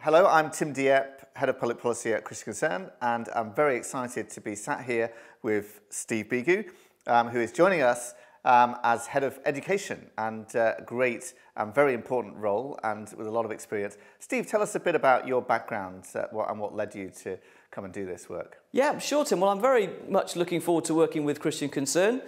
Hello, I'm Tim Dieppe, Head of Public Policy at Christian Concern, and I'm very excited to be sat here with Steve Beegoo, who is joining us as Head of Education, and a great and very important role and with a lot of experience. Steve, tell us a bit about your background and what led you to come and do this work. Yeah, sure, Tim. Well, I'm very much looking forward to working with Christian Concern.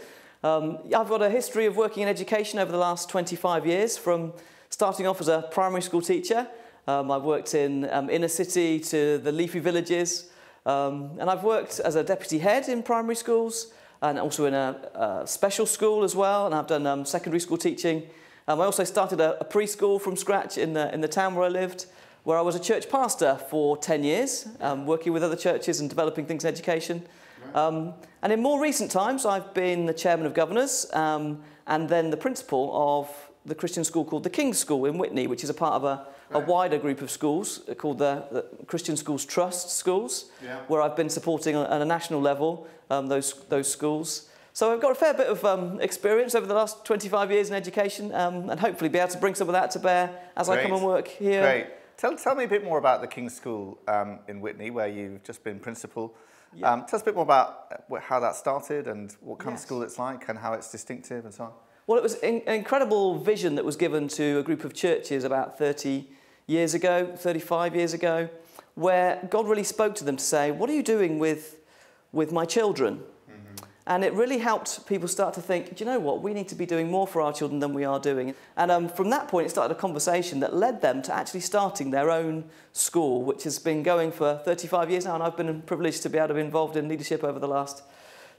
I've got a history of working in education over the last 25 years, from starting off as a primary school teacher. I've worked in inner city to the leafy villages, and I've worked as a deputy head in primary schools and also in a special school as well, and I've done secondary school teaching. I also started a preschool from scratch in the town where I lived, where I was a church pastor for 10 years, working with other churches and developing things in education. And in more recent times, I've been the chairman of governors and then the principal of the Christian school called the King's School in Witney, which is a part of a wider group of schools called the Christian Schools Trust Schools, where I've been supporting at a national level those schools. So I've got a fair bit of experience over the last 25 years in education, and hopefully be able to bring some of that to bear as I come and work here. Great. Tell me a bit more about the King's School in Witney, where you've just been principal. Tell us a bit more about how that started and what kind of school it's like and how it's distinctive and so on. Well, it was an incredible vision that was given to a group of churches about 30 years ago, 35 years ago, where God really spoke to them to say, what are you doing with my children? And it really helped people start to think, do you know what, we need to be doing more for our children than we are doing. And from that point, it started a conversation that led them to actually starting their own school, which has been going for 35 years now, and I've been privileged to be able to be involved in leadership over the last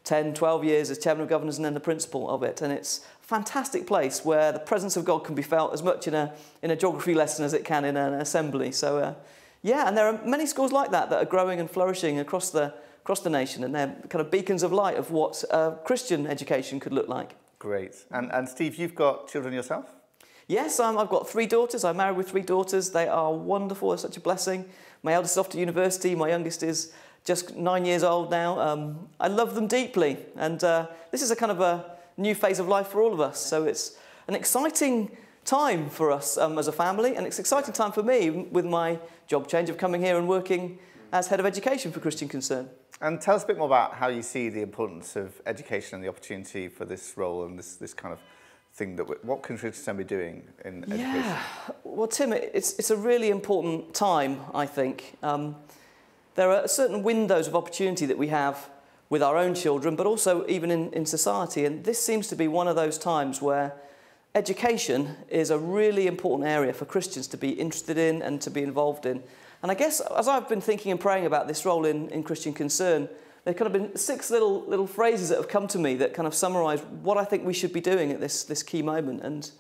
10, 12 years as chairman of governors and then the principal of it. And it's a fantastic place where the presence of God can be felt as much in a geography lesson as it can in an assembly. So, yeah, and there are many schools like that are growing and flourishing across the nation, and they're kind of beacons of light of what Christian education could look like. Great. And Steve, you've got children yourself? Yes, I've got 3 daughters. I'm married with 3 daughters. They are wonderful. They're such a blessing. My eldest is off to university. My youngest is just 9 years old now. I love them deeply, and this is a kind of a new phase of life for all of us. So it's an exciting time for us as a family, and it's an exciting time for me with my job change of coming here and working as Head of Education for Christian Concern. And tell us a bit more about how you see the importance of education and the opportunity for this role and this kind of thing. What can Christian Concern be doing in education? Yeah, well, Tim, it's a really important time, I think. There are certain windows of opportunity that we have with our own children, but also even in society, and this seems to be one of those times where education is a really important area for Christians to be interested in and to be involved in. And I guess as I've been thinking and praying about this role in Christian Concern, there have kind of been 6 little phrases that have come to me that kind of summarise what I think we should be doing at this key moment. And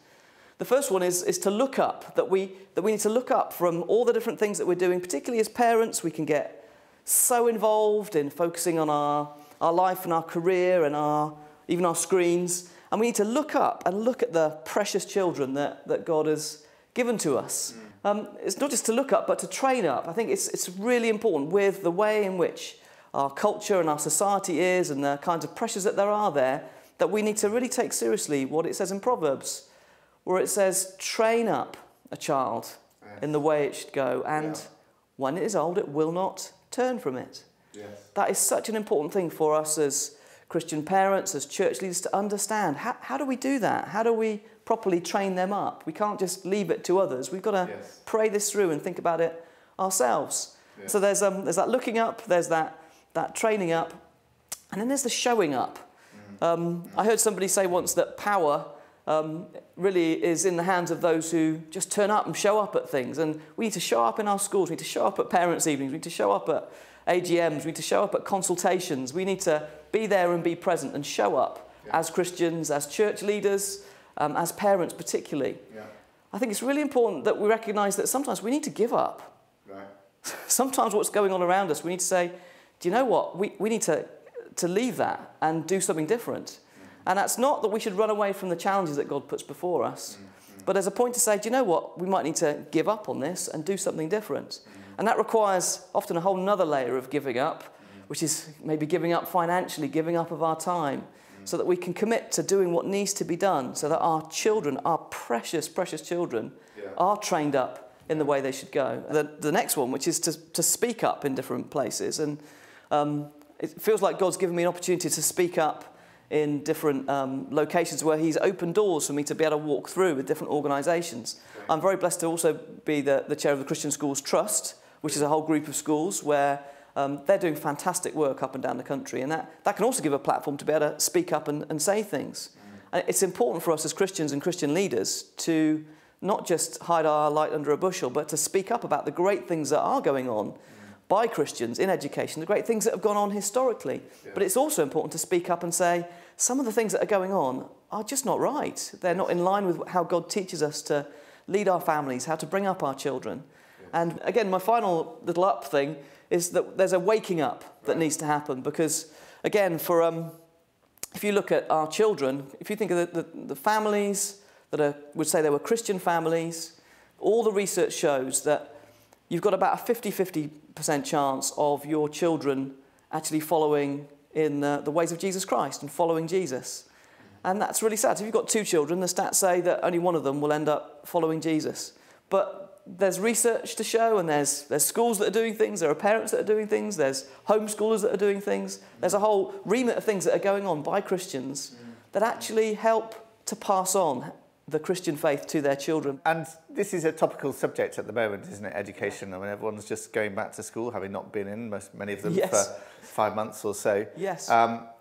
the first one is to look up, that we need to look up from all the different things that we're doing, particularly as parents. We can get so involved in focusing on our life and our career and even our screens. And we need to look up and look at the precious children that God has given to us. It's not just to look up, but to train up. I think it's really important with the way in which our culture and our society is and the kinds of pressures that there are there, that we need to really take seriously what it says in Proverbs, where it says, train up a child in the way it should go, and when it is old, it will not turn from it. That is such an important thing for us as Christian parents, as church leaders, to understand. How do we do that? How do we properly train them up? We can't just leave it to others. We've got to pray this through and think about it ourselves. So there's that looking up, there's that training up, and then there's the showing up. I heard somebody say once that power really is in the hands of those who just turn up and show up at things. And we need to show up in our schools, we need to show up at parents' evenings, we need to show up at AGMs, we need to show up at consultations, we need to be there and be present and show up as Christians, as church leaders, as parents particularly. I think it's really important that we recognise that sometimes we need to give up. Sometimes what's going on around us, we need to say, do you know what, we need to leave that and do something different. And that's not that we should run away from the challenges that God puts before us, but there's a point to say, do you know what, we might need to give up on this and do something different. And that requires often a whole nother layer of giving up, which is maybe giving up financially, giving up of our time, so that we can commit to doing what needs to be done, so that our children, our precious, precious children, are trained up in the way they should go. The next one, which is to speak up in different places. And it feels like God's given me an opportunity to speak up in different locations where he's opened doors for me to be able to walk through with different organisations. I'm very blessed to also be the chair of the Christian Schools Trust, which is a whole group of schools where they're doing fantastic work up and down the country. And that can also give a platform to be able to speak up and say things. And it's important for us as Christians and Christian leaders to not just hide our light under a bushel, but to speak up about the great things that are going on by Christians in education, the great things that have gone on historically. Yeah. But it's also important to speak up and say, some of the things that are going on are just not right. They're not in line with how God teaches us to lead our families, how to bring up our children. Yeah. And again, my final little up thing is that there's a waking up that needs to happen, because again, if you look at our children, if you think of the families that would say they were Christian families, all the research shows that you've got about a 50-50% chance of your children actually following in the ways of Jesus Christ and following Jesus. And that's really sad. So if you've got 2 children, the stats say that only one of them will end up following Jesus. But there's research to show, and there's schools that are doing things, there are parents that are doing things, there's homeschoolers that are doing things. There's a whole remit of things that are going on by Christians that actually help to pass on the Christian faith to their children. And this is a topical subject at the moment, isn't it? Education. I mean, everyone's just going back to school, having not been in, many of them, for 5 months or so. Yes.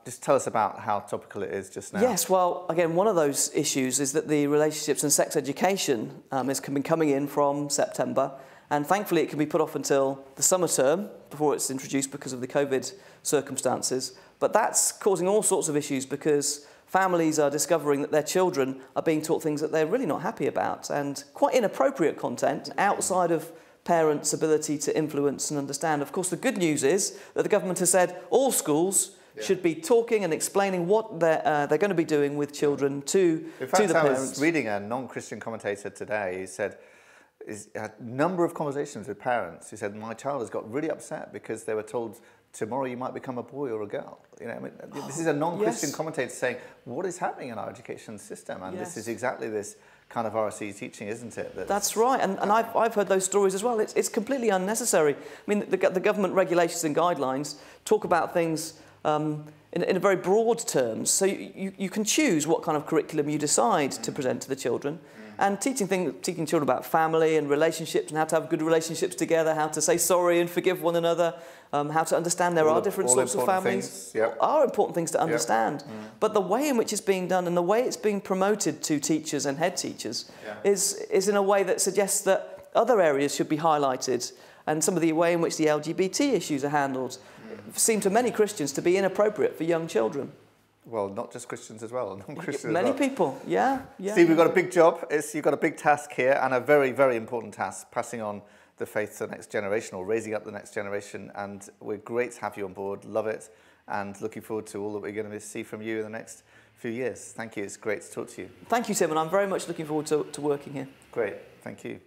Just tell us about how topical it is just now. Yes, well, again, one of those issues is that the relationships and sex education has been coming in from September, and thankfully it can be put off until the summer term before it's introduced because of the COVID circumstances. But that's causing all sorts of issues because families are discovering that their children are being taught things that they're really not happy about, and quite inappropriate content outside of parents' ability to influence and understand. Of course, the good news is that the government has said all schools should be talking and explaining what they're going to be doing with children to the parents. I was reading a non-Christian commentator today who said he had a number of conversations with parents who said, my child has got really upset because they were told tomorrow you might become a boy or a girl. You know, I mean, this is a non-Christian commentator saying, what is happening in our education system? And this is exactly this kind of RSE teaching, isn't it? That's right, and I've heard those stories as well. It's completely unnecessary. I mean, the government regulations and guidelines talk about things in a very broad terms, so you can choose what kind of curriculum you decide to present to the children. And teaching children about family and relationships and how to have good relationships together, how to say sorry and forgive one another, how to understand there are different sorts of families, are important things to understand. But the way in which it's being done and the way it's being promoted to teachers and head teachers is in a way that suggests that other areas should be highlighted, and some of the way in which the LGBT issues are handled seem to many Christians to be inappropriate for young children. Well, not just Christians as well, non-Christians Many as well. people, yeah. Steve, we've got a big job. You've got a big task here, and a very, very important task, passing on the faith to the next generation, or raising up the next generation. And we're great to have you on board, love it, and looking forward to all that we're going to see from you in the next few years. Thank you, it's great to talk to you. Thank you, Tim, and I'm very much looking forward to working here. Great, thank you.